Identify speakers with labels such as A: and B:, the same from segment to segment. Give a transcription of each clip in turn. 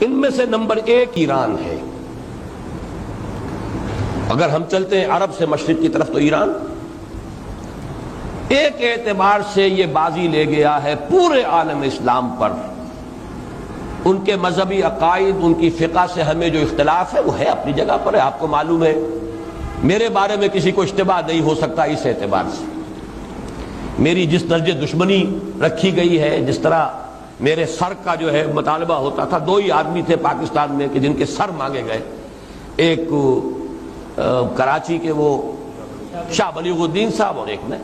A: ان میں سے نمبر 1 ایران ہے۔ اگر ہم چلتے ہیں عرب سے مشرق کی طرف تو ایران ایک اعتبار سے یہ بازی لے گیا ہے پورے عالم اسلام پر۔ ان کے مذہبی عقائد، ان کی فقہ سے ہمیں جو اختلاف ہے وہ ہے اپنی جگہ پر ہے، آپ کو معلوم ہے۔ میرے بارے میں کسی کو اشتباہ نہیں ہو سکتا اس اعتبار سے۔ میری جس درجے دشمنی رکھی گئی ہے، جس طرح میرے سر کا جو ہے مطالبہ ہوتا تھا، 2 ہی آدمی تھے پاکستان میں کہ جن کے سر مانگے گئے، ایک کراچی کے وہ شاہ بلیغ الدین صاحب اور ایک میں،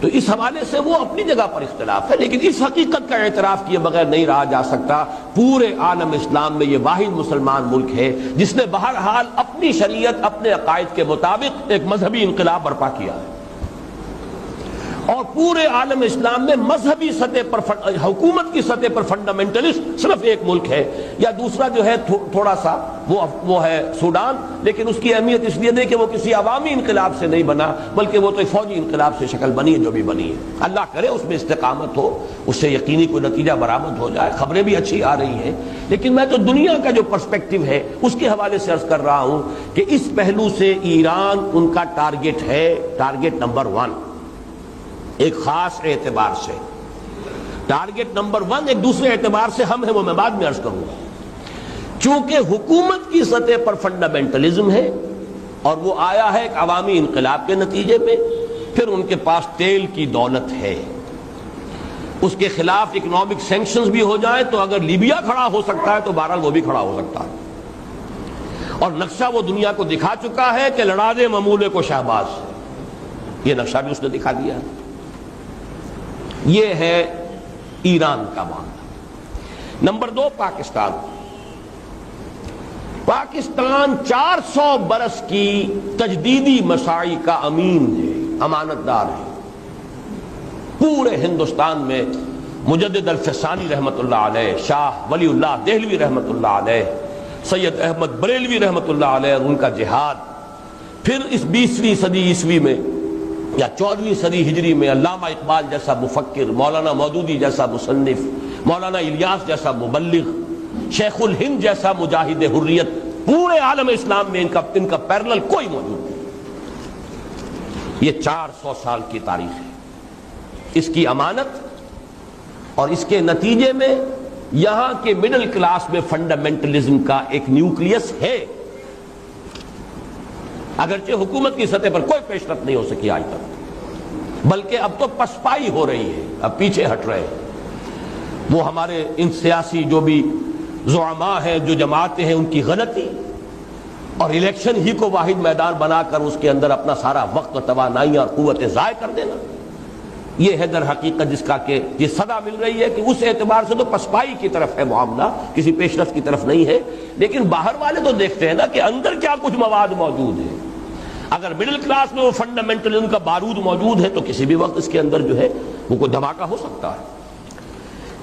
A: تو اس حوالے سے وہ اپنی جگہ پر اختلاف ہے، لیکن اس حقیقت کا اعتراف کیے بغیر نہیں رہا جا سکتا۔ پورے عالم اسلام میں یہ واحد مسلمان ملک ہے جس نے بہرحال اپنی شریعت، اپنے عقائد کے مطابق ایک مذہبی انقلاب برپا کیا ہے، اور پورے عالم اسلام میں مذہبی سطح پر حکومت کی سطح پر فنڈامنٹلسٹ صرف ایک ملک ہے، یا دوسرا جو ہے تھوڑا سا وہ ہے سوڈان، لیکن اس کی اہمیت اس لیے نہیں کہ وہ کسی عوامی انقلاب سے نہیں بنا، بلکہ وہ تو ایک فوجی انقلاب سے شکل بنی ہے جو بھی بنی ہے۔ اللہ کرے اس میں استقامت ہو، اس سے یقینی کوئی نتیجہ برآمد ہو جائے۔ خبریں بھی اچھی آ رہی ہیں، لیکن میں تو دنیا کا جو پرسپیکٹو ہے اس کے حوالے سے عرض کر رہا ہوں کہ اس پہلو سے ایران ان کا ٹارگٹ ہے، ٹارگٹ نمبر 1 ایک خاص اعتبار سے۔ ٹارگٹ نمبر 1 ایک دوسرے اعتبار سے ہم ہیں، وہ میں بعد میں عرض کروں گا۔ چونکہ حکومت کی سطح پر فنڈامنٹلزم ہے اور وہ آیا ہے ایک عوامی انقلاب کے نتیجے میں، پھر ان کے پاس تیل کی دولت ہے، اس کے خلاف اکنامک سینکشنز بھی ہو جائیں تو اگر لیبیا کھڑا ہو سکتا ہے تو بہرحال وہ بھی کھڑا ہو سکتا ہے، اور نقشہ وہ دنیا کو دکھا چکا ہے کہ لڑا دے ممولے کو شہباز، یہ نقشہ بھی اس نے دکھا دیا ہے۔ یہ ہے ایران کا معاملہ۔ نمبر 2 پاکستان۔ پاکستان 400 برس کی تجدیدی مساعی کا امین ہے، امانت دار ہے۔ پورے ہندوستان میں مجدد الفسانی رحمت اللہ علیہ، شاہ ولی اللہ دہلوی رحمت اللہ علیہ، سید احمد بریلوی رحمت اللہ علیہ اور ان کا جہاد، پھر اس 20ویں صدی عیسوی میں یا 14ویں صدی ہجری میں علامہ اقبال جیسا مفکر، مولانا مودودی جیسا مصنف، مولانا الیاس جیسا مبلغ، شیخ الہند جیسا مجاہد حریت، پورے عالم اسلام میں ان کا پیرلل کوئی موجود نہیں۔ یہ 400 سال کی تاریخ ہے، اس کی امانت، اور اس کے نتیجے میں یہاں کے مڈل کلاس میں فنڈامنٹلزم کا ایک نیوکلیس ہے، اگرچہ حکومت کی سطح پر کوئی پیش رفت نہیں ہو سکی آج تک، بلکہ اب تو پسپائی ہو رہی ہے، اب پیچھے ہٹ رہے ہیں۔ وہ ہمارے ان سیاسی جو بھی زعماء ہیں، جو جماعتیں ہیں، ان کی غلطی اور الیکشن ہی کو واحد میدان بنا کر اس کے اندر اپنا سارا وقت و توانائی اور قوتیں ضائع کر دینا، یہ ہے در حقیقت جس کا کہ یہ صدا مل رہی ہے کہ اس اعتبار سے تو پسپائی کی طرف ہے معاملہ، کسی پیش رفت کی طرف نہیں ہے۔ لیکن باہر والے تو دیکھتے ہیں نا کہ اندر کیا کچھ مواد موجود ہے۔ اگر مڈل کلاس میں وہ فنڈامنٹلزم کا بارود موجود ہے تو کسی بھی وقت اس کے اندر جو ہے وہ کوئی دھماکہ ہو سکتا ہے۔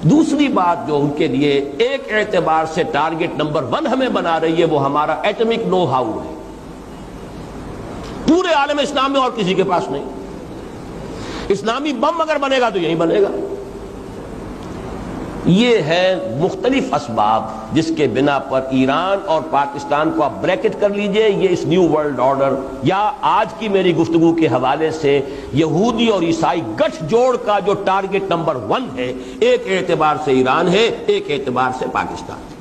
A: دوسری بات جو ان کے لیے ایک اعتبار سے ٹارگٹ نمبر 1 ہمیں بنا رہی ہے، وہ ہمارا ایٹمک نو ہاؤ ہے۔ پورے عالم اسلام میں اور کسی کے پاس نہیں۔ اسلامی بم اگر بنے گا تو یہی بنے گا۔ یہ ہے مختلف اسباب جس کے بنا پر ایران اور پاکستان کو آپ بریکٹ کر لیجئے، یہ اس نیو ورلڈ آرڈر یا آج کی میری گفتگو کے حوالے سے یہودی اور عیسائی گٹھ جوڑ کا جو ٹارگٹ نمبر 1 ہے، ایک اعتبار سے ایران ہے، ایک اعتبار سے پاکستان ہے۔